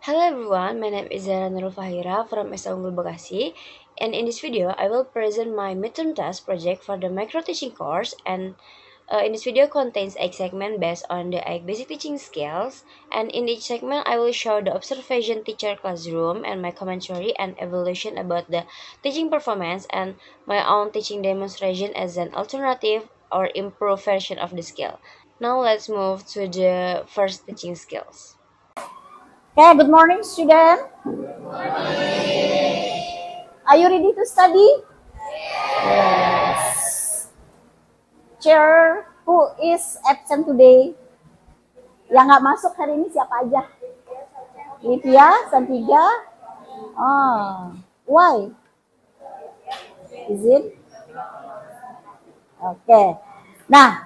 Hello everyone, my name is Zara Nurul Fahira from SA Unggul Bekasi, and in this video I will present my midterm task project for the micro teaching course. And in this video contains 8 segment based on the 8 basic teaching skills, and in each segment I will show the observation teacher classroom and my commentary and evaluation about the teaching performance and my own teaching demonstration as an alternative or improved version of the skill. Now let's move to the first teaching skills. Okay, good morning, student. Are you ready to study? Yes. Chair, who is absent today? Yang nggak masuk hari ini siapa aja? Livia, Santiga. Oh, why? Is it? Okay. Nah,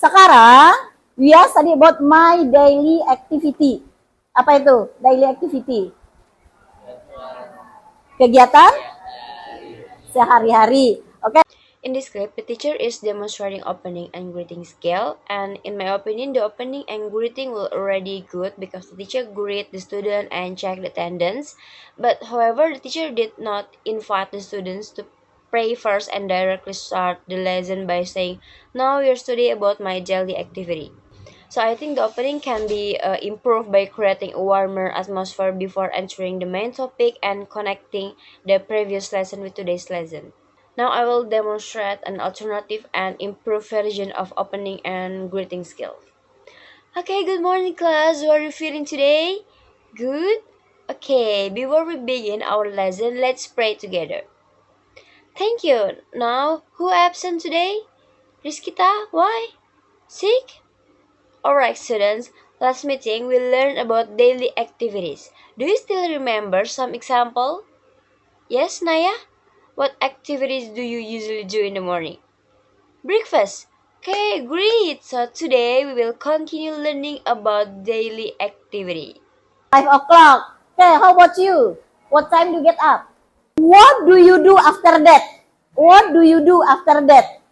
sekarang we are study about my daily activity. Apa itu daily activity? Kegiatan sehari-hari. Oke. In this clip, the teacher is demonstrating opening and greeting skill, and in my opinion, the opening and greeting will already good because the teacher greet the student and check the attendance. But however, the teacher did not invite the students to pray first and directly start the lesson by saying, "Now you're studying about my daily activity." So I think the opening can be improved by creating a warmer atmosphere before entering the main topic and connecting the previous lesson with today's lesson. Now I will demonstrate an alternative and improved version of opening and greeting skills. Okay, good morning class. How are you feeling today? Good? Okay, before we begin our lesson, let's pray together. Thank you. Now, who absent today? Rizkita, why? Sick? Alright students, last meeting we learned about daily activities. Do you still remember some example? Yes, Naya? What activities do you usually do in the morning? Breakfast. Okay, great. So today we will continue learning about daily activity. 5 o'clock. Okay, how about you? What time do you get up? What do you do after that? What do you do after that?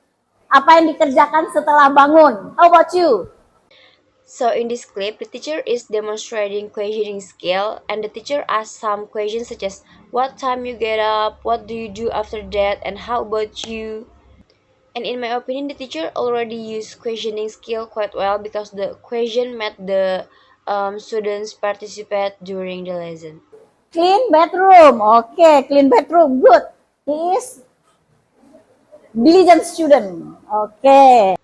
Apa yang dikerjakan setelah bangun? How about you? So in this clip, the teacher is demonstrating questioning skill, and the teacher asks some questions such as what time you get up, what do you do after that, and how about you? And in my opinion, the teacher already used questioning skill quite well because the question made the students participate during the lesson. Clean bedroom. Okay, clean bedroom. Good. He is diligent student. Okay.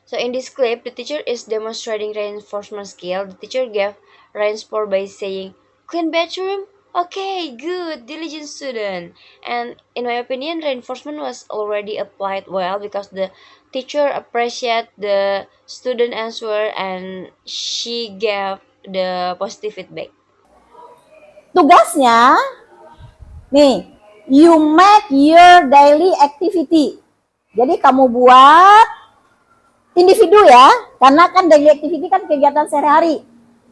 So in this clip, the teacher is demonstrating reinforcement skill. The teacher gave reinforcement by saying, clean bedroom? Okay, good, diligent student. And in my opinion, reinforcement was already applied well because the teacher appreciated the student answer and she gave the positive feedback. Tugasnya, nih, you make your daily activity. Jadi kamu buat individu ya, karena kan daily activity kan kegiatan sehari-hari.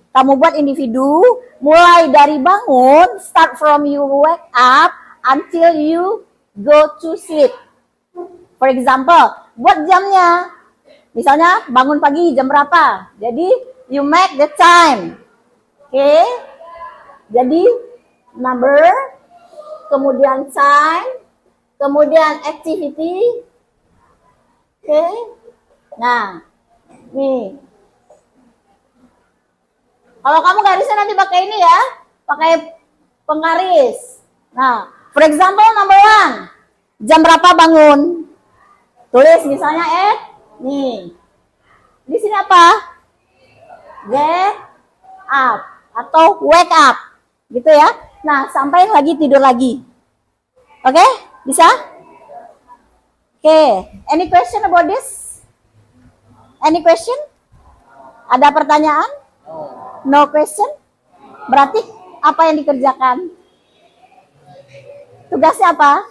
Kamu buat individu, mulai dari bangun, start from you wake up until you go to sleep. For example, buat jamnya. Misalnya bangun pagi jam berapa? Jadi you make the time. Oke. Jadi number, kemudian time, kemudian activity. Oke. Nah, nih. Kalau kamu garisnya nanti pakai ini ya, pakai penggaris. Nah, for example number 1, jam berapa bangun? Tulis misalnya nih. Di sini apa? Get up atau wake up, gitu ya. Nah, sampai lagi tidur lagi. Oke, bisa? Oke, any question about this? Any question? Ada pertanyaan? No question? Berarti apa yang dikerjakan? Tugasnya apa?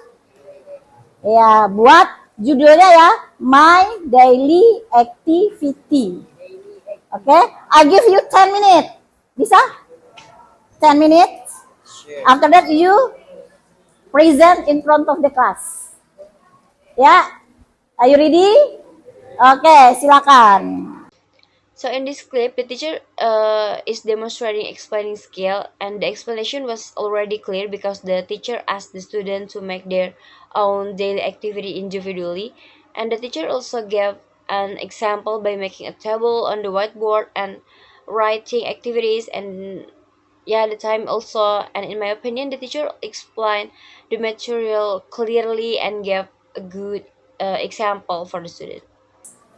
Ya, buat judulnya ya, My Daily Activity. Oke, I give you 10 minutes. Bisa? 10 minutes? After that you present in front of the class. Ya, are you ready? Oke, silakan. So in this clip, the teacher is demonstrating explaining skill, and the explanation was already clear because the teacher asked the student to make their own daily activity individually, and the teacher also gave an example by making a table on the whiteboard and writing activities and yeah the time also. And in my opinion, the teacher explained the material clearly and gave a good example for the student.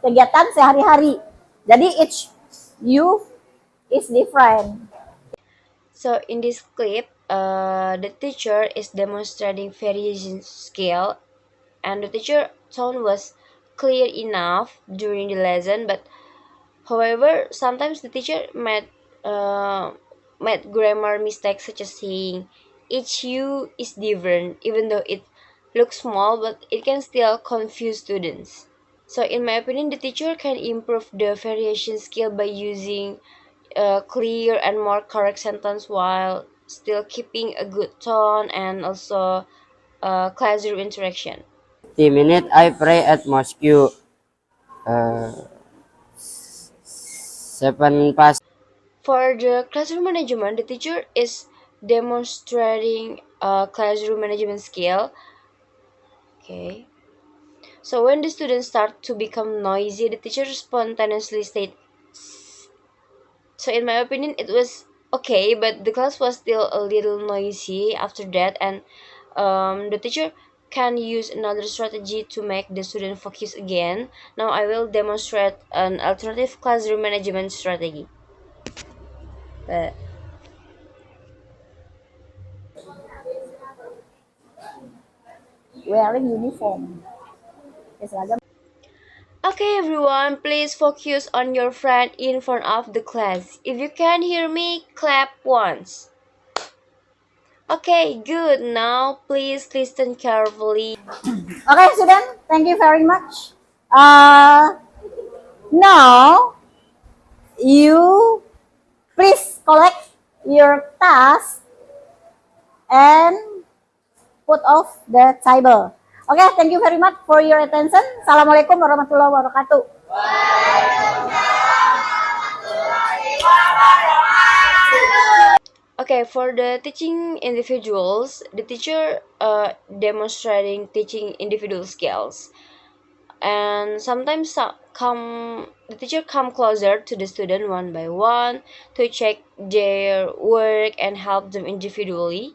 kegiatan sehari-hari. Jadi each youth is different. So in this clip, the teacher is demonstrating variation scale, and the teacher tone was clear enough during the lesson. But however, sometimes the teacher uh, made grammar mistakes, such as saying each "you" is different, even though it looks small, but it can still confuse students. So in my opinion, the teacher can improve the variation skill by using clear and more correct sentence while still keeping a good tone and also classroom interaction. The minute I pray at mosque, uh, 7 past. For the classroom management, the teacher is demonstrating classroom management skill. Okay. So when the students start to become noisy, the teacher spontaneously state. So in my opinion, it was okay, but the class was still a little noisy after that, and the teacher can use another strategy to make the student focus again. Now I will demonstrate an alternative classroom management strategy. Uh, Wearing uniform. Seragam. okay, everyone, please focus on your friend in front of the class. If you can hear me, clap once. Okay, good. Now please listen carefully. Okay, student, thank you very much. Uh, Now you please collect your task and put off the table. Okay, thank you very much for your attention. Assalamualaikum warahmatullahi wabarakatuh. Okay, for the teaching individuals, the teacher demonstrating teaching individual skills, and sometimes the teacher come closer to the student one by one to check their work and help them individually.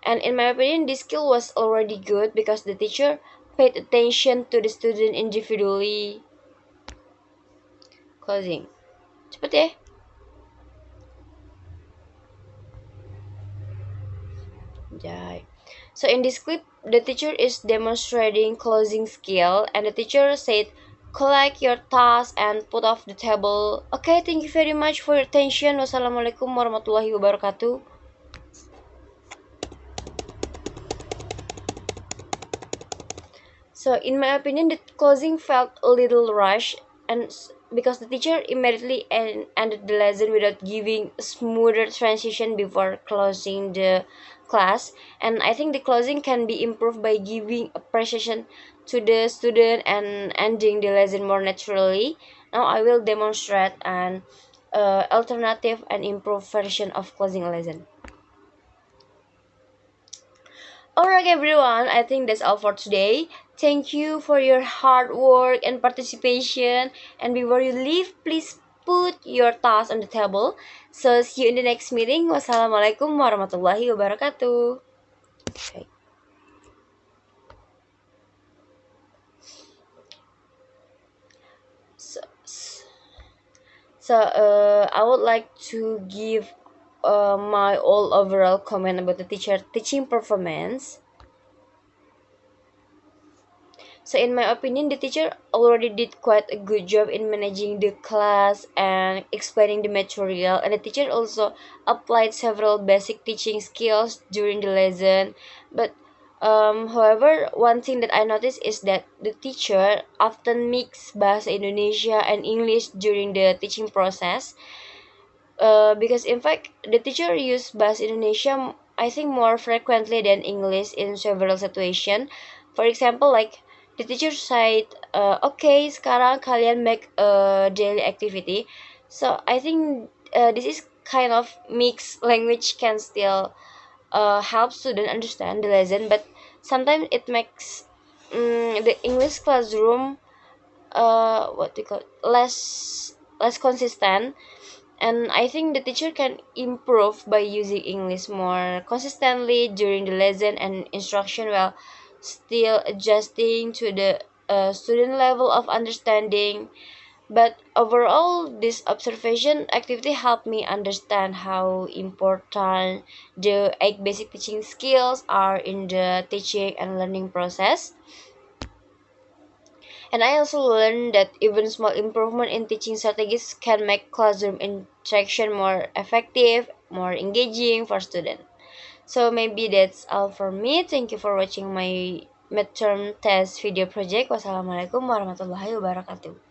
And in my opinion, this skill was already good because the teacher paid attention to the student individually. Closing. Cepet ya. Jai. So in this clip, the teacher is demonstrating closing skill, and the teacher said, collect your task and put off the table. Okay, thank you very much for your attention. Wassalamualaikum warahmatullahi wabarakatuh. So in my opinion, the closing felt a little rushed, and because the teacher immediately ended the lesson without giving a smoother transition before closing the class. And I think the closing can be improved by giving a precision to the student and ending the lesson more naturally. Now I will demonstrate an alternative and improved version of closing a lesson. Alright, everyone, I think that's all for today. Thank you for your hard work and participation. And before you leave, please put your task on the table. So, see you in the next meeting. Wassalamualaikum warahmatullahi wabarakatuh. Okay. So, I would like to give my all overall comment about the teaching performance. So in my opinion, the teacher already did quite a good job in managing the class and explaining the material, and the teacher also applied several basic teaching skills during the lesson. But however, one thing that I noticed is that the teacher often mix bahasa Indonesia and English during the teaching process. Because in fact, the teacher used bahasa Indonesia, I think, more frequently than English in several situations. For example, like the teacher said, okay, sekarang kalian make a daily activity. So I think this is kind of mixed language can still help student understand the lesson, but sometimes it makes the English classroom what we call less consistent. And I think the teacher can improve by using English more consistently during the lesson and instruction while still adjusting to the student level of understanding. But overall, this observation activity helped me understand how important the 8 basic teaching skills are in the teaching and learning process. And I also learned that even small improvement in teaching strategies can make classroom interaction more effective, more engaging for students. So maybe that's all for me. Thank you for watching my midterm test video project. Wassalamualaikum warahmatullahi wabarakatuh.